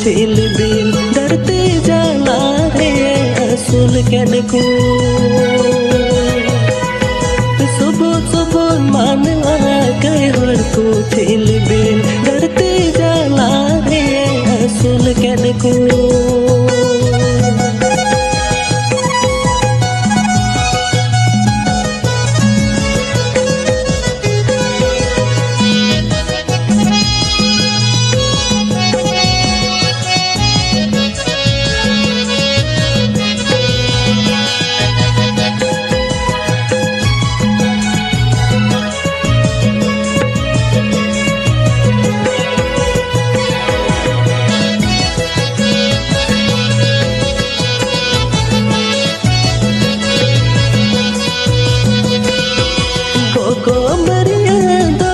दिल बिल धरती जाला रे असुल केनकू सुबह सुबह मानवा कई हर को दिल बिल धरती जाला रे असुल केनकू गोगो मरिया दो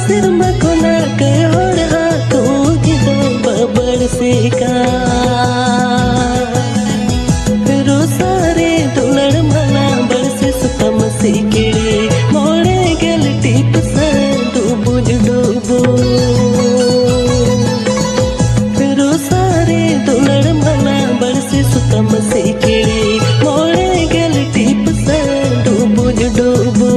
सिर मकोना के होड़ हाथू की दो बबड़ से का रोसारे दुलड़ मला बरसे सुतम से केड़े मोड़े गल टीप सा डूबो डूबो रोसारे दुलड़ मला बरसे सुतम से केड़े मोड़े गल टीप सा डूबो डूबो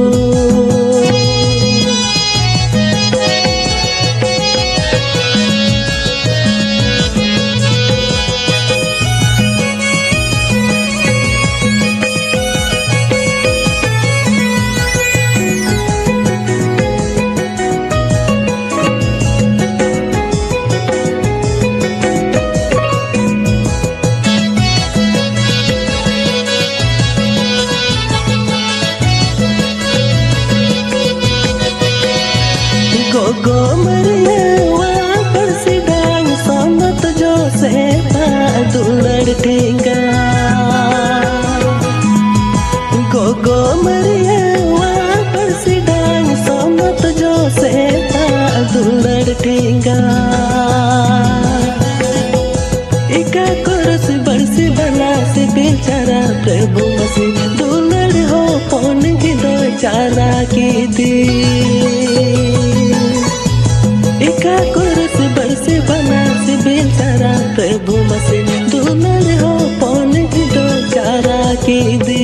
गोगो मरिया वहाँ पर सिदांग सोनत जो से दुलड़ ठेंगा गोगो मरिया वहाँ पर सिदांग सोनत जो से दुलड़ ठेंगा इका कुरस बरसी बना से बेचारा प्रभु मसी दुलड़ हो पौन की दो चारा की दी इका कुरस बरसे बना से बेचारा प्रभु मसे दुलड़ हो पौन की दो चारा की दी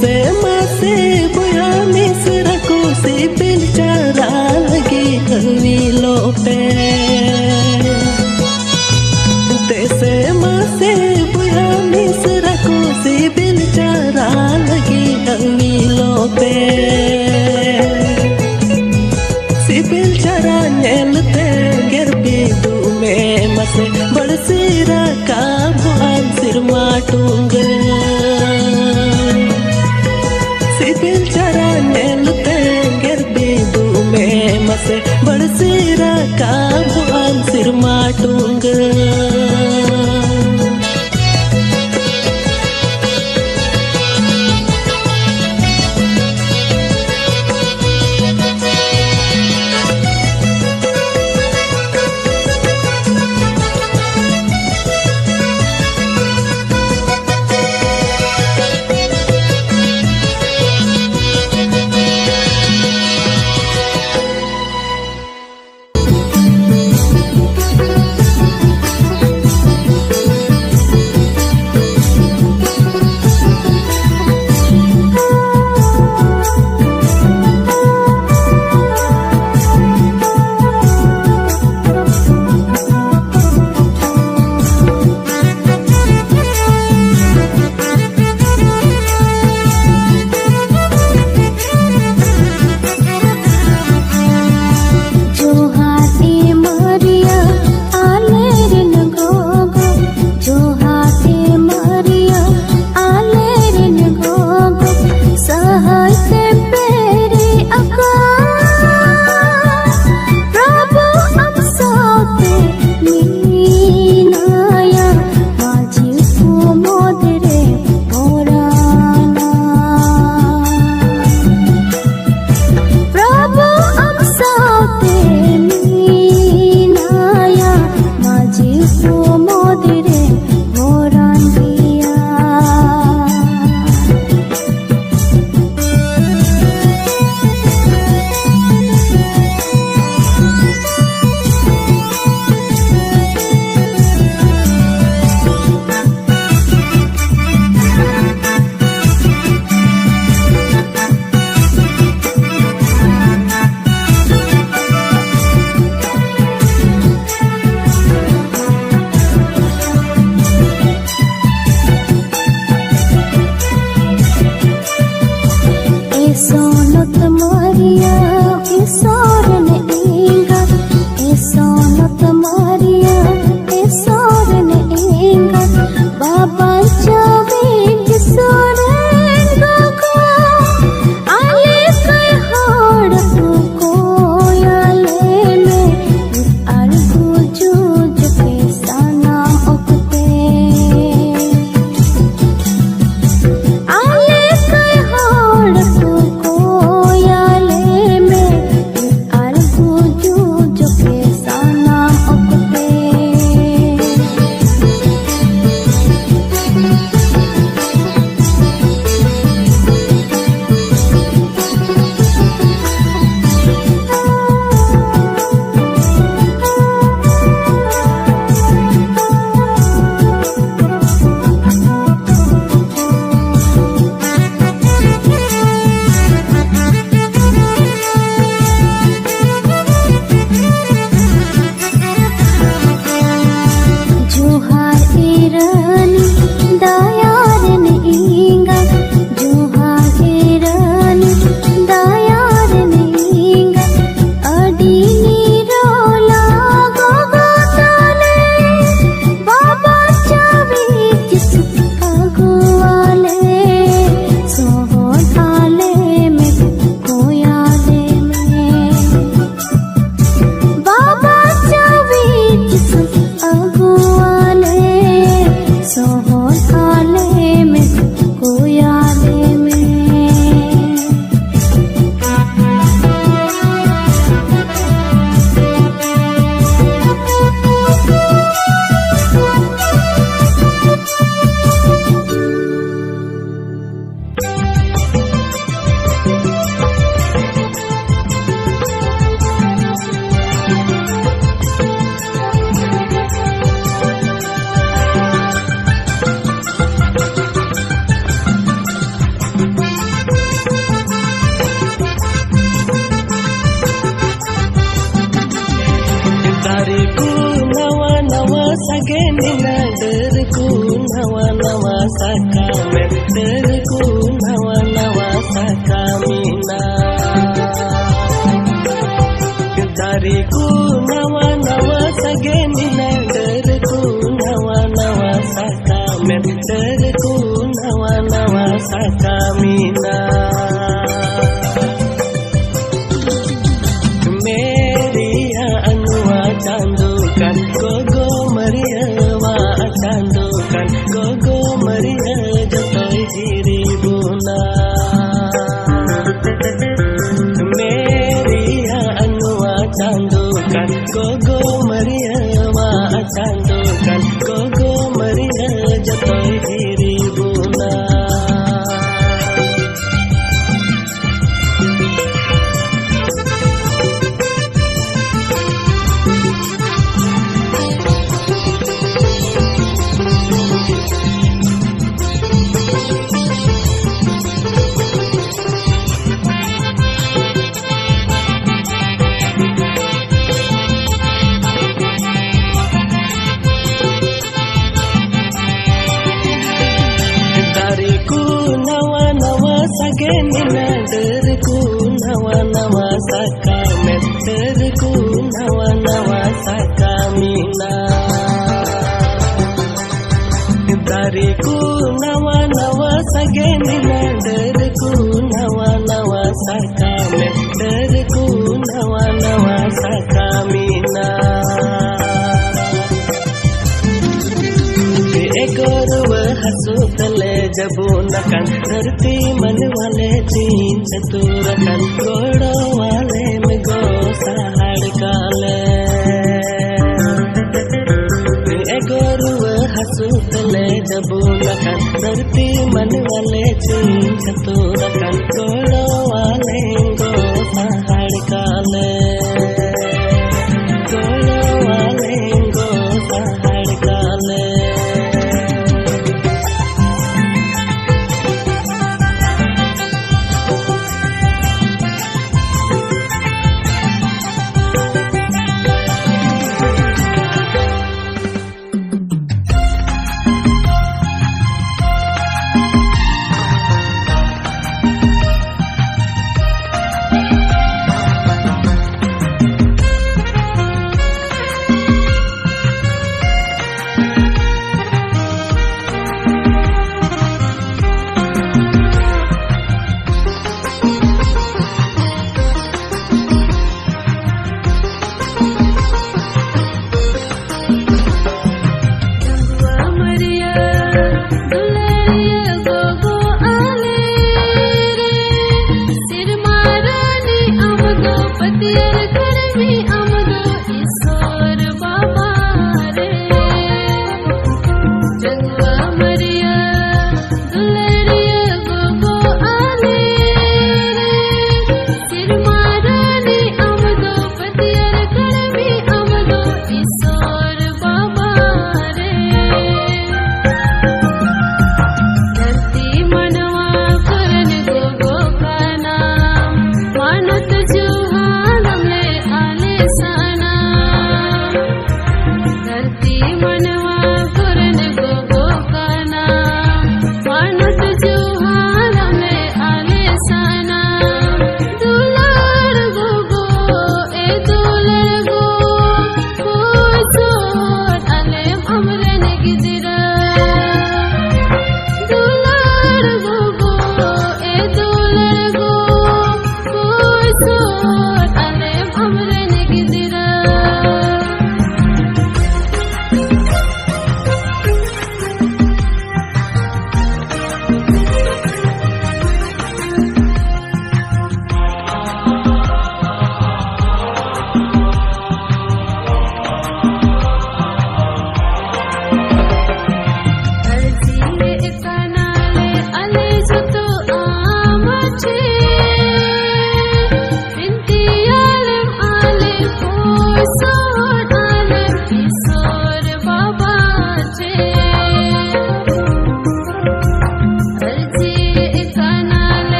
से मासे बुया मिसर को से बेचारा लगी हवीलो पे से मासे बुया मिसर को से बेचारा लगी हवीलो पे से बेचारा नेलते गिर बिदू में मसे बड़सीरा का बुआन सिर माटूंगा बेचारा नेलते गिर बिदू में मसे बड़सीरा का बुआन सिर माटूंगा सोनत मारिया सोरन इंगा सोनत मारिया सोरन इंगा बाबा चावे सोरन गोगा आले कई होड़ को आले में अरगु जूझ के साना उकते आले कई होड़ को आले में अरगु जूझ के साना उकते जोहार इरानी दायारन इंगा जोहार इरानी दायारन इंगा अडीनी रोला गोगो ताले बाबा चावे जिस अगुआले सोहो थाले में कोयाले में बाबा चावे जिस अगुआले सोहो थाले में कोयाले में Dariku nawa-nawa sageni dariku nawa-nawa sakamen dariku nawa-nawa sakamina dariku nawa-nawa sageni dariku nawa-nawa sakamen dariku nawa-nawa sakamina Candukan gogo Maria wa candukan gogo Maria jatoi diri buna Maria anwa candukan gogo Maria wa candukan gogo Maria jatoi diri buna Sagenina dariku nawa-nawa sakamen dariku nawa-nawa sakamina dariku nawa-nawa sagenina dariku nawa-nawa sakamen dariku nawa-nawa sakamina हंसुतले जबूनकन धरती मन वाले चीन चतुरकन घोड़ो वाले में गो सहाड़ काले गोरुव हंसुतले जबूनकन धरती मन वाले चीन चतुरकन घोड़ो वाले गो सहाड़ काले घोड़ो वाले गो सहाड़ काले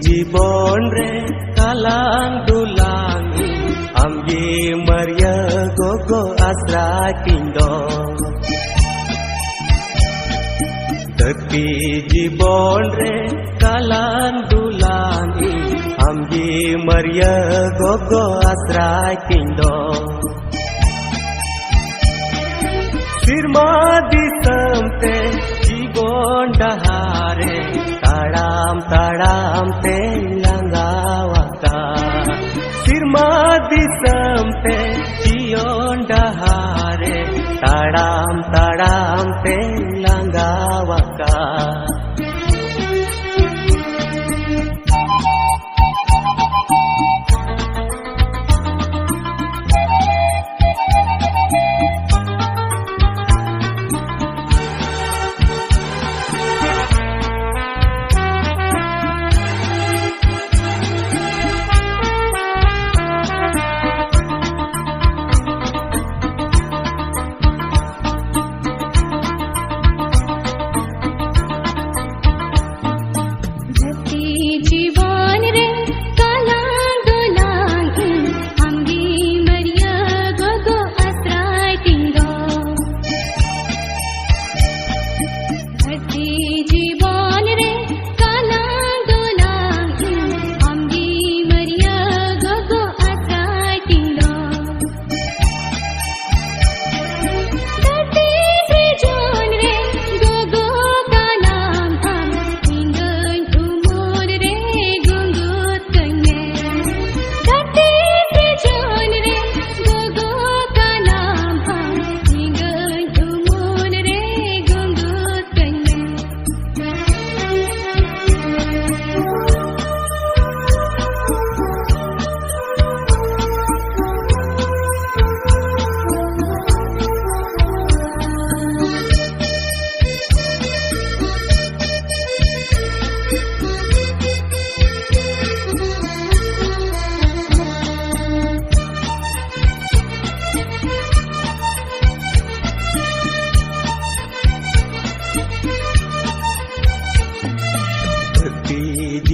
जीवन रे kalang dulangi amgi maria gogo asra tindo Tepi जीवन रे kalang dulangi amgi maria gogo asra tindo Sirma disam te जीवन dahare Taram te langgawaka Sirma disam te जीवन dahare Taram te langgawaka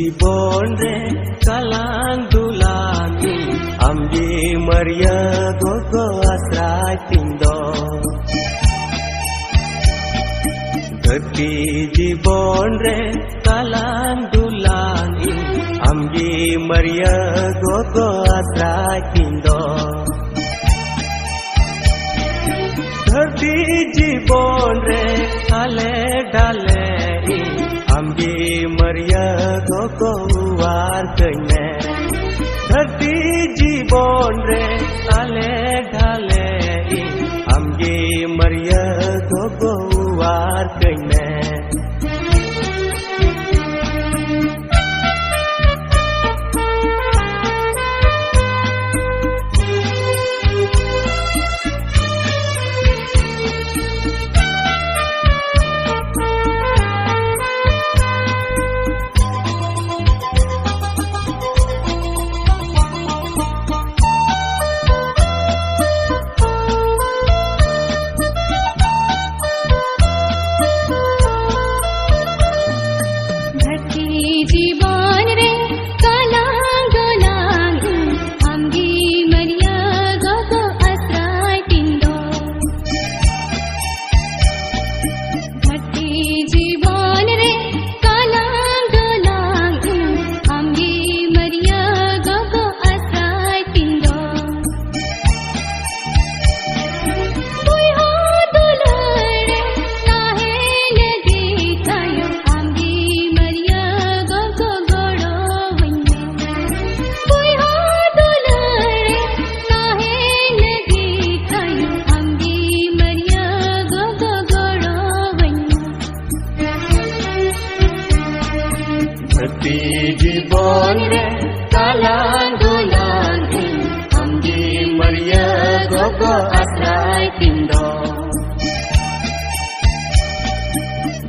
जीवन रे kalang dulangi amgi maria gogo asra tindo Tepi जीवन रे kalang dulangi amgi maria gogo asra tindo धरती जीवन रे आले डाले amgi maria gogo war kene धरती जीवन रे आले ढाले amgi maria gogo war kene जीवन रे kalang dulangi amgi maria gogo asra tindo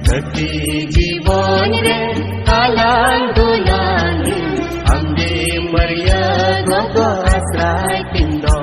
Tepi जीवन रे kalang dulangi amgi maria gogo asra tindo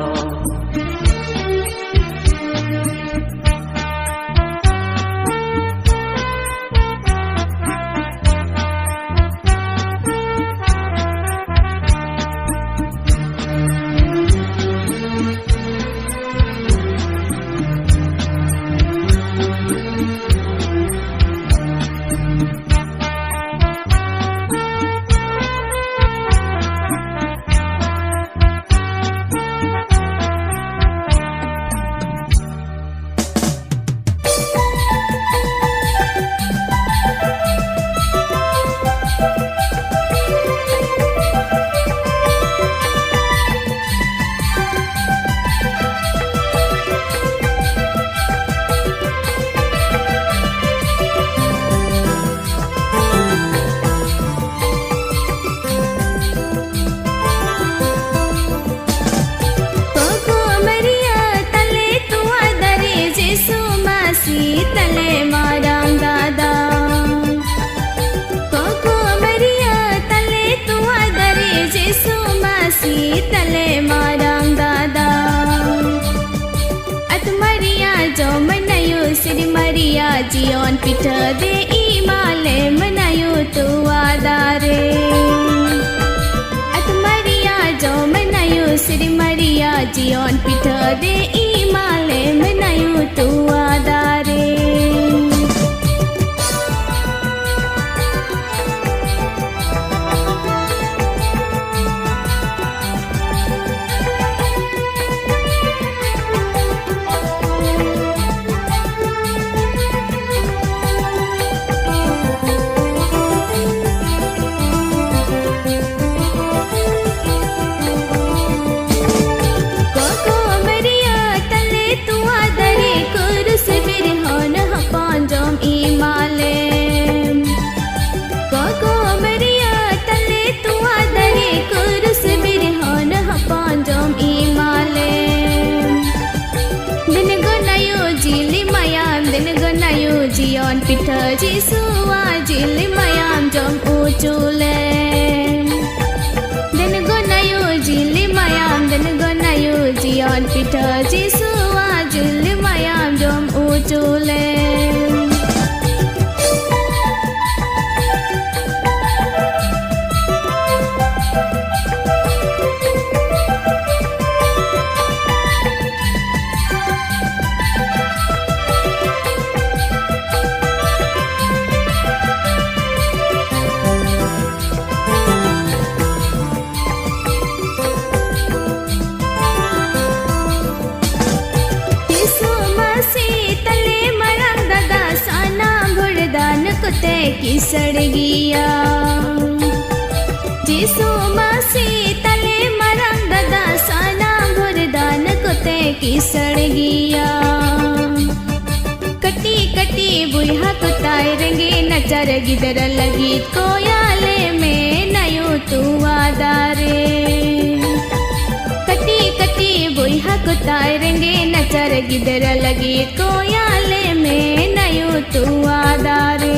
Jion pita de imale menayu tuadare At Maria jo menayu Sri Maria Jion pita de imale menayu tuadare Jion pita Jisua jili mayam jom ucule Den gonayu jili mayam Den gonayu Jion pita Jisua jili mayam jom ucule कुते की सड़ गया जिसु मसी तले मरंग ददा साना भुरदान कुते की सड़ गया कटी कटी बुढ़ा कुताई रंगे नचर गिदर लगी कोयाले में नयो तुआदारे कटी कटी बुढ़ा कुताई रंगे नचर गिदर लगी कोयाले में नयो तुआदारे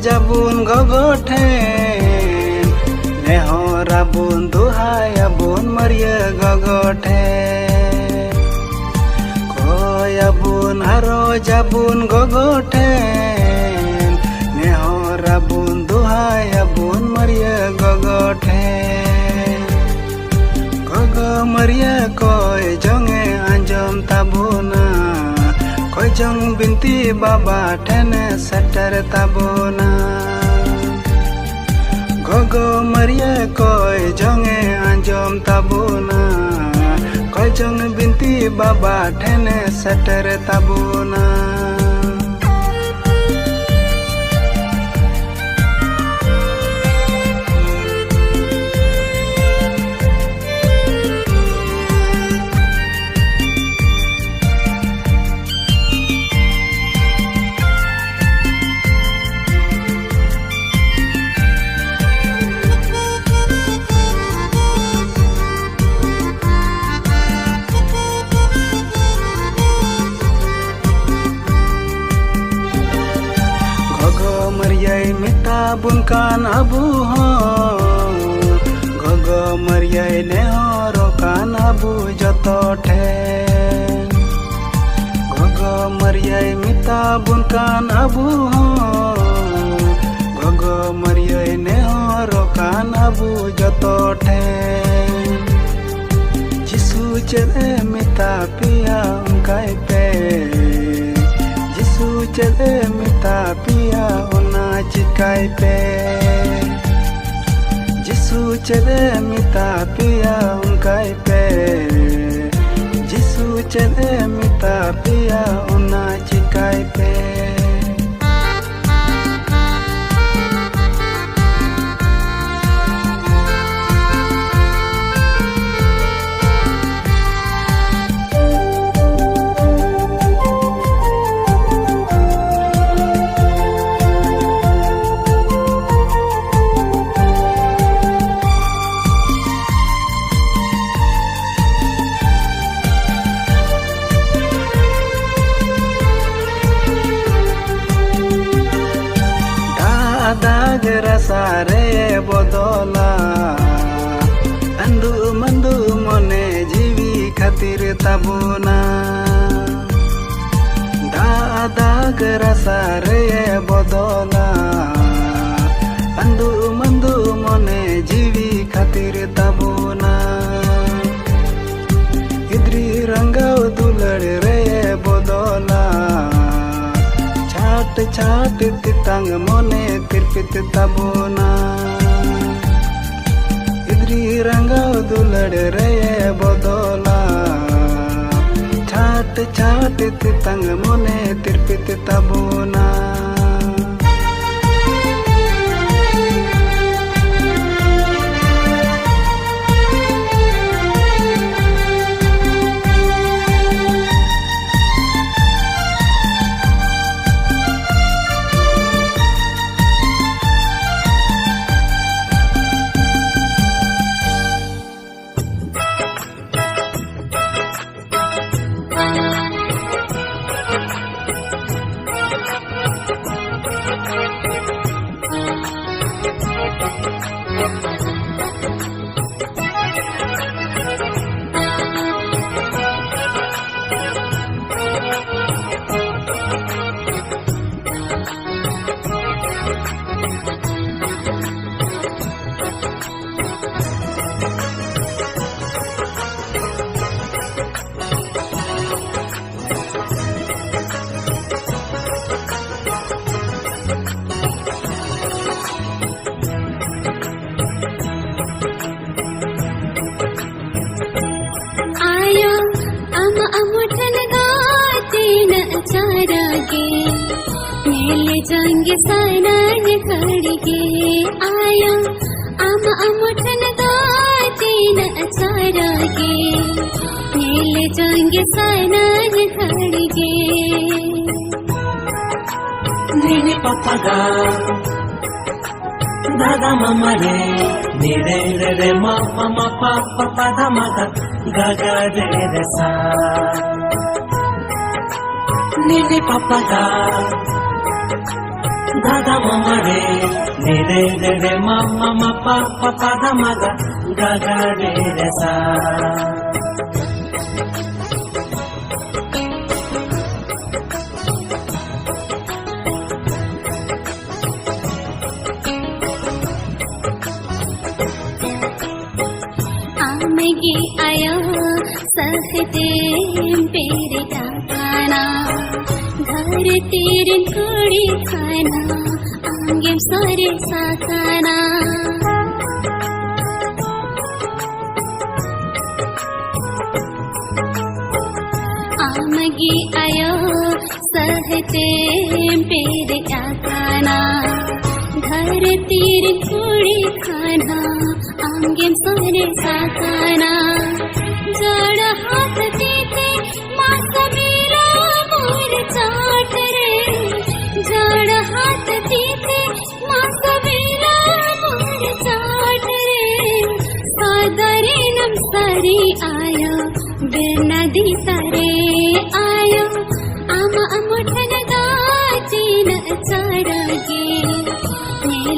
Jabun gogoten Nehorabun duhayabun Maria gogoten Koyabun haro jabun gogoten Nehorabun duhayabun Maria gogoten Gogo Maria koy jonge anjom tabuna Koy jong binti baba thene setter tabona Gogo Maria koy jonge anjom tabona Koy jong binti baba thene setter tabona Bunkan abu ho Gogo Mariai nehoro kan abu joto ten Gogo Mariai mita bunkan abu ho Gogo Mariai nehoro kan abu joto ten Jisu chere mita pia unkai pe Jisu chere mita pia una chikai pe Jisu जिसु चले मिता पिया उनकाई पे जिसु चले मिता पिया उना चिकाई पे दाग रसारे बदला अंदु मंदु मने जीवी खातिर ताबुना दाग रसारे बदला अंदु मंदु मने जीवी खातिर ताबुना इद्री रंगाव दुलड़ रे बदला छाट छाट तितंग मोने तिरपित ताबुना इद्री रंगाव दुलड़ रे बदला छाट छाट तितंग मोने तिरपित ताबुना जाएंगे सानान खड़गे आया आम अमुठन गाते न अचारागे ले जाएंगे सानान खड़गे नीने पापा गा दादा मामा रे नीरे रे रे मामा पापा पादा मादा गागा रे रे सा नीने पापा गा दादा मामा रे रे रे रे मामा पापा पादा मादा गागा रे रे सा आमेगी आयो सहते पेरे खाना घर तेरे कोड़ी खाना आंगे सारे साखाना आमगी आयो सहते पेरे खाना घर तेरे कोड़ी खाना आंगे सारे साखाना जड़ हाथ देते मास मेरा मोर चाट रे जड़ हाथ देते मास मेरा मोर चाट रे सादरे नम सारी आया बिना दी तारे आया आम अमुठन गाची न चाड़गे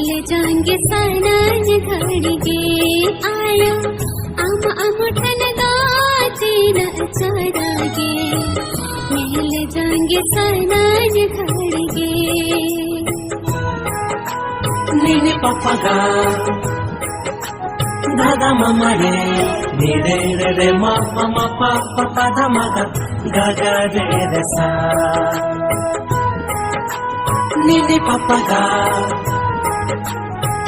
ले जाएंगे सानान खड़गे आया आम अमुठन गाची न चाड़गे ले जाएंगे सानान खड़गे नीने पापा गा दादा मामा रे नीरे रे रे मामा पापा पादा मादा गागा रे रे सा नीने पापा गा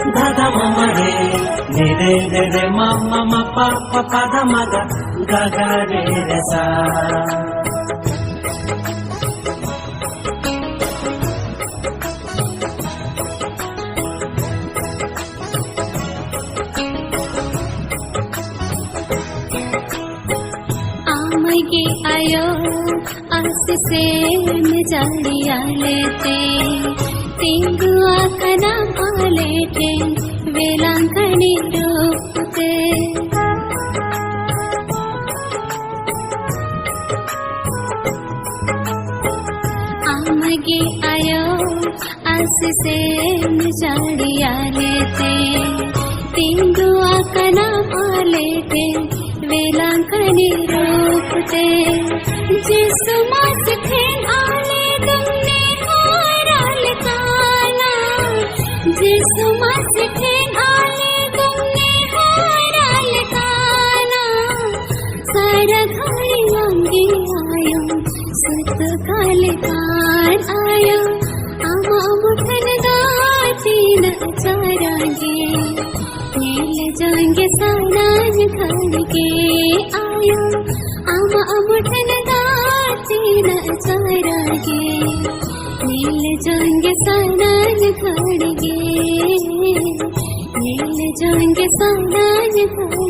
धा मम रे रे मम म प प ध म ग ग रे सा आमगे आयो आस से जाड़िया लेते तेंगुआ कना लेते वेलांकनी रूपते आमगे आयो आस से जाड़िया लेते तेंगुआ कना लेते वेलांकनी रूपते जिसु मास ठेन आले तुमने हाराल काना जिसु मास ठेन आले तुमने हाराल काना सारा घड़ी वांगे आयो सत काल कान आयो आमा मुठन दाती न चारांगे नील जाएंगे सानान घर के आयो आमा मुठन दाती न चारांगे नील जाएंगे सानान घर के नील जाएंगे सानान घर